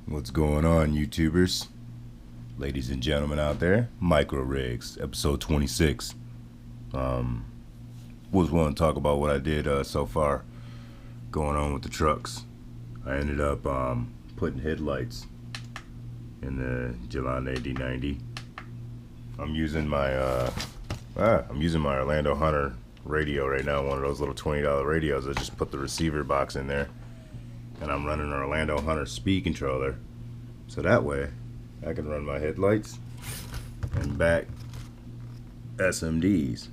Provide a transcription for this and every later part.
What's going on, YouTubers? Ladies and gentlemen out there, Micro Rigs, episode 26. Was wanting to talk about what I did so far going on with the trucks. I ended up putting headlights in the Gelande D90. I'm using my Orlando Hunter radio right now, one of those little $20 radios. I just put the receiver box in there, and I'm running an Orlando Hunter speed controller, so that way I can run my headlights and back SMDs.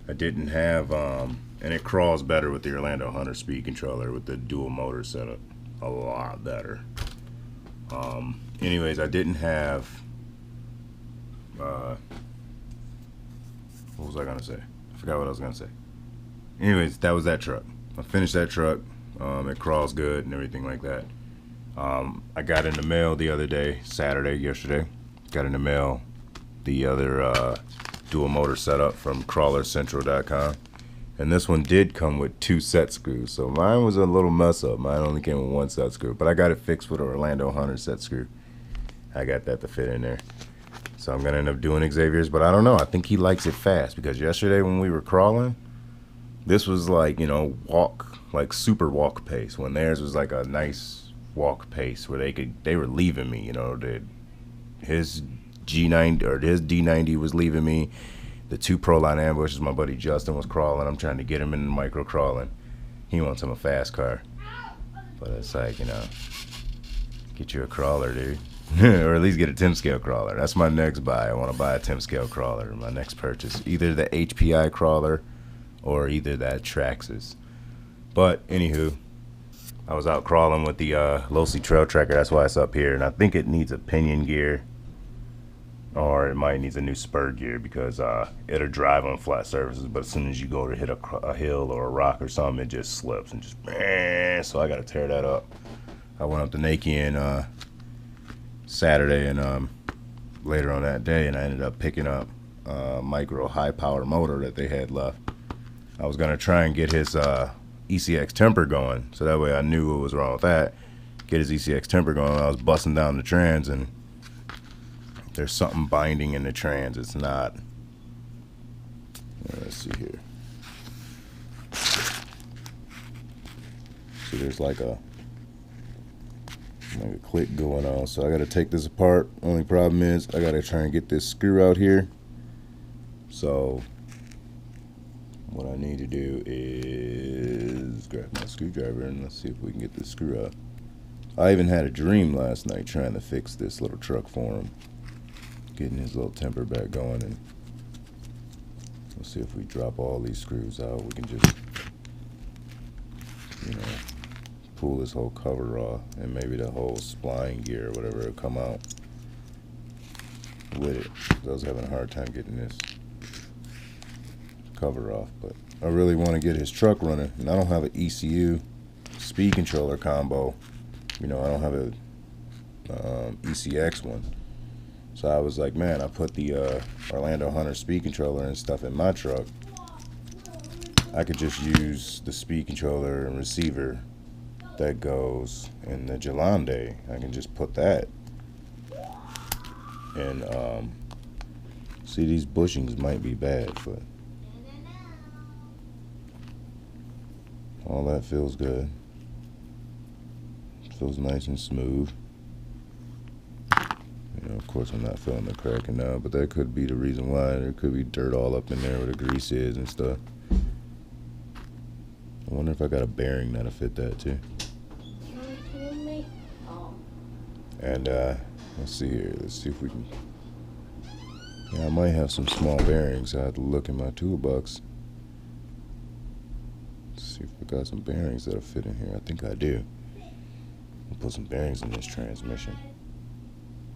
I didn't have and it crawls better with the Orlando Hunter speed controller with the dual motor setup, a lot better. Anyways, I didn't have what was I gonna say? I forgot what I was gonna say. Anyways, that was that truck. I finished that truck. It crawls good and everything like that. I got in the mail the other day, yesterday. Got in the mail the other dual motor setup from crawlercentral.com. And this one did come with 2 set screws. So mine was a little mess up. Mine only came with 1 set screw. But I got it fixed with an Orlando Hunter set screw. I got that to fit in there. So I'm going to end up doing Xavier's. But I don't know. I think he likes it fast. Because yesterday when we were crawling, this was like, like super walk pace. When theirs was like a nice walk pace where they were leaving me, his G90 or his D90 was leaving me. The 2 Proline Ambushes, my buddy Justin was crawling. I'm trying to get him in the micro crawling. He wants him a fast car, but it's like, get you a crawler, dude. Or at least get a 10 scale crawler. That's my next buy. I want to buy a 10 scale crawler. My next purchase, either the HPI crawler or either that Traxxas. But anywho, I was out crawling with the Losi Trail Tracker. That's why it's up here, and I think it needs a pinion gear, or it might need a new spur gear, because it'll drive on flat surfaces, but as soon as you go to hit a hill or a rock or something, it just slips and just so I gotta tear that up. I went up to Nakian Saturday and later on that day, and I ended up picking up a micro high power motor that they had left. I was gonna try and get his ECX temper going, so that way I knew what was wrong with that. Get his ECX temper going. I was busting down the trans, and there's something binding in the trans. It's not. Let's see here. So there's like a click going on. So I got to take this apart. Only problem is I got to try and get this screw out here. So what I need to do is grab my screwdriver and let's see if we can get this screw out. I even had a dream last night trying to fix this little truck for him, getting his little temper back going, and let's see if we drop all these screws out, we can just pull this whole cover off, and maybe the whole spline gear or whatever will come out with it. I was having a hard time getting this cover off, but I really want to get his truck running, and I don't have an ECU speed controller combo. I don't have a ECX one. So I was like, man, I put the Orlando Hunter speed controller and stuff in my truck. I could just use the speed controller and receiver that goes in the Gelande. I can just put that. And see, these bushings might be bad, but all that feels good. It feels nice and smooth. Of course, I'm not feeling the cracking now, but that could be the reason why. There could be dirt all up in there where the grease is and stuff. I wonder if I got a bearing that'll fit that too. And let's see here. Let's see if we can. Yeah, I might have some small bearings. I have to look in my toolbox. Let's see if we got some bearings that'll fit in here. I think I do. I'll put some bearings in this transmission.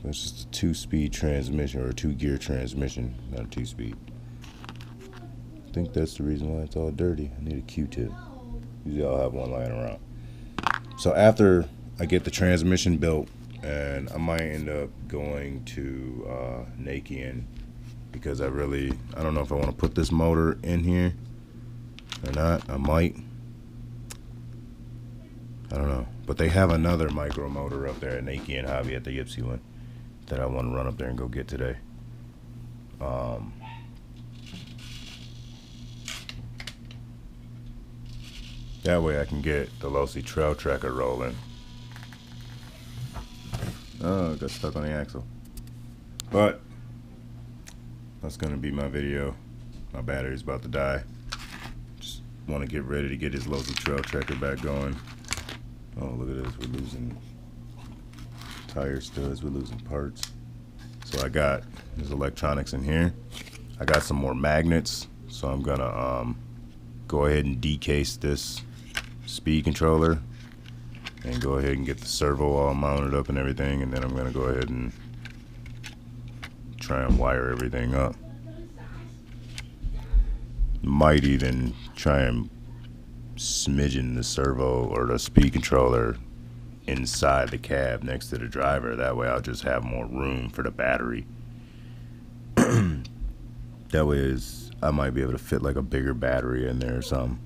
It's just a 2-speed transmission, or a 2-gear transmission, not a 2-speed. I think that's the reason why it's all dirty. I need a Q-tip. Usually I'll have one lying around. So after I get the transmission built, and I might end up going to Nakian, because I don't know if I want to put this motor in here or not. I might. I don't know. But they have another micro motor up there at Nike and Hobby at the Yipsy one that I want to run up there and go get today. That way I can get the Losi Trail Tracker rolling. Oh, got stuck on the axle. But that's gonna be my video. My battery's about to die. Just want to get ready to get his Losi Trail Tracker back going. Oh, look at this. We're losing tire studs. We're losing parts. So I got, there's electronics in here. I got some more magnets. So I'm gonna go ahead and decase this speed controller and go ahead and get the servo all mounted up and everything, and then I'm gonna go ahead and try and wire everything up. Might even try and smidgen the servo or the speed controller inside the cab next to the driver. That way I'll just have more room for the battery. That way I might be able to fit like a bigger battery in there or something.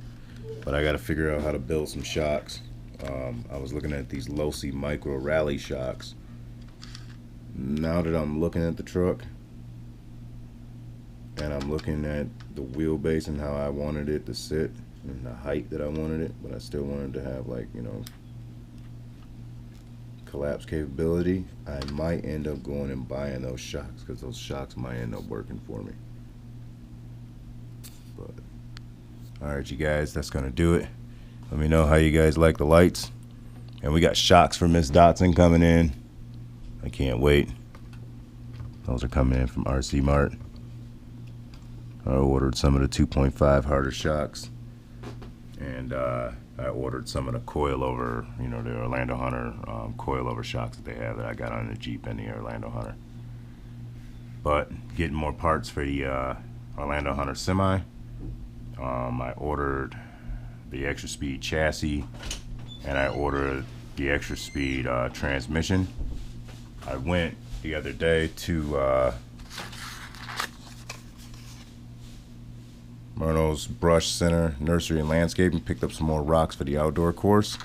But I got to figure out how to build some shocks. I was looking at these Losi Micro Rally shocks. Now that I'm looking at the truck and I'm looking at the wheelbase and how I wanted it to sit and the height that I wanted it, but I still wanted to have, like, you know, collapse capability, I might end up going and buying those shocks, because those shocks might end up working for me. But alright, you guys, that's gonna do it. Let me know how you guys like the lights. And we got shocks for Miss Dotson coming in. I can't wait. Those are coming in from RC Mart. I ordered some of the 2.5 harder shocks. And I ordered some of the coilover, you know, the Orlando Hunter coilover shocks that they have that I got on the Jeep and the Orlando Hunter. But getting more parts for the Orlando Hunter Semi. I ordered the extra speed chassis, and I ordered the extra speed transmission. I went the other day to Myrno's Brush Center Nursery and Landscape and picked up some more rocks for the outdoor course.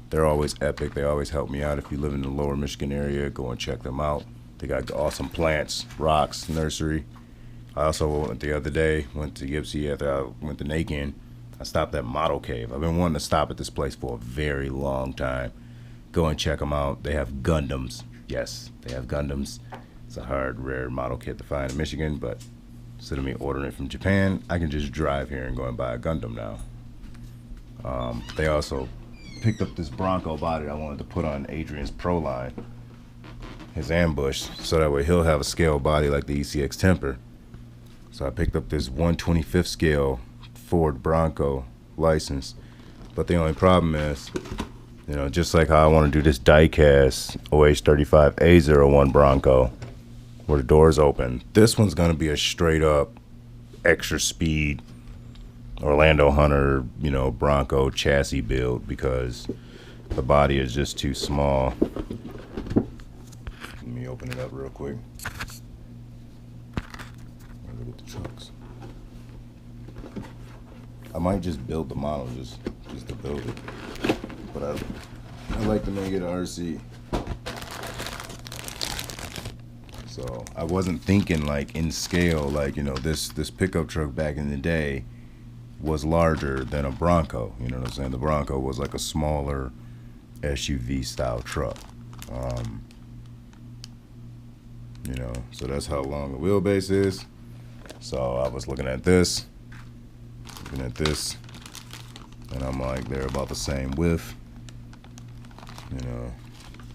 They're always epic. They always help me out. If you live in the lower Michigan area, go and check them out. They got awesome plants, rocks, nursery. I also went the other day, went to Yipsy after I went to Nakin. I stopped at Model Cave. I've been wanting to stop at this place for a very long time. Go and check them out. They have Gundams. Yes, they have Gundams. It's a hard, rare model kit to find in Michigan, but instead of me ordering it from Japan, I can just drive here and go and buy a Gundam now. They also picked up this Bronco body I wanted to put on Adrian's Pro line, his ambush, so that way he'll have a scale body like the ECX Temper. So I picked up this 1/25th scale Ford Bronco license, but the only problem is, you know, just like how I want to do this diecast OH35 A01 Bronco, where the doors open, this one's gonna be a straight up extra speed Orlando Hunter, you know, Bronco chassis build, because the body is just too small. Let me open it up real quick. Look at the trucks. I might just build the model just to build it, but I like to make it RC. So I wasn't thinking like in scale, like, you know, this pickup truck back in the day was larger than a Bronco. You know what I'm saying? The Bronco was like a smaller SUV style truck. You know, so that's how long the wheelbase is. So I was looking at this, and I'm like, they're about the same width. You know,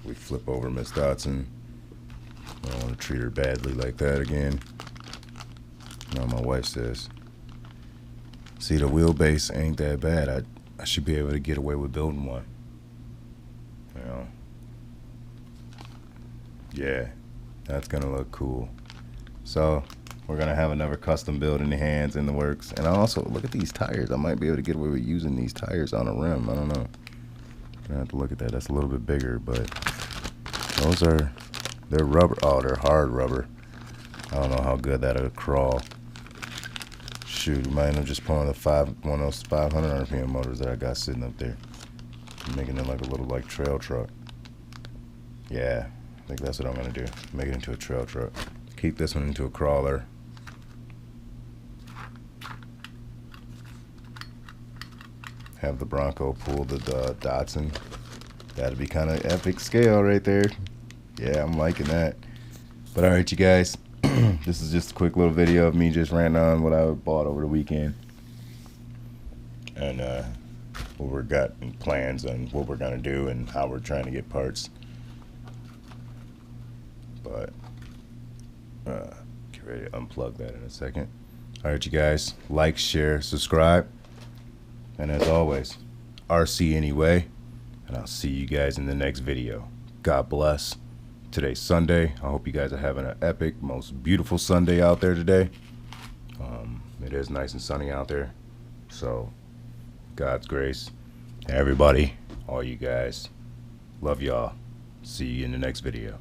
we flip over Miss Dotson. I don't want to treat her badly like that again. No, my wife says, see, the wheelbase ain't that bad. I should be able to get away with building one. You know? Yeah, that's gonna look cool. So we're gonna have another custom build in the hands, in the works. And I also, look at these tires. I might be able to get away with using these tires on a rim. I don't know. Gonna have to look at that. That's a little bit bigger, but those are, they're rubber. Oh, they're hard rubber. I don't know how good that'll crawl. Shoot, you might end up just pulling one of those 500 RPM motors that I got sitting up there. I'm making it like a little like trail truck. Yeah, I think that's what I'm gonna do. Make it into a trail truck. Keep this one into a crawler. Have the Bronco pull the Datsun. That'd be kind of epic scale right there. Yeah, I'm liking that. But alright, you guys. This is just a quick little video of me just ranting on what I bought over the weekend. And what we've got plans and what we're going to do and how we're trying to get parts. But get ready to unplug that in a second. Alright, you guys. Like, share, subscribe. And as always, RC anyway. And I'll see you guys in the next video. God bless. Today's Sunday. I hope you guys are having an epic, most beautiful Sunday out there today. It is nice and sunny out there. So, God's grace. Everybody, all you guys, love y'all. See you in the next video.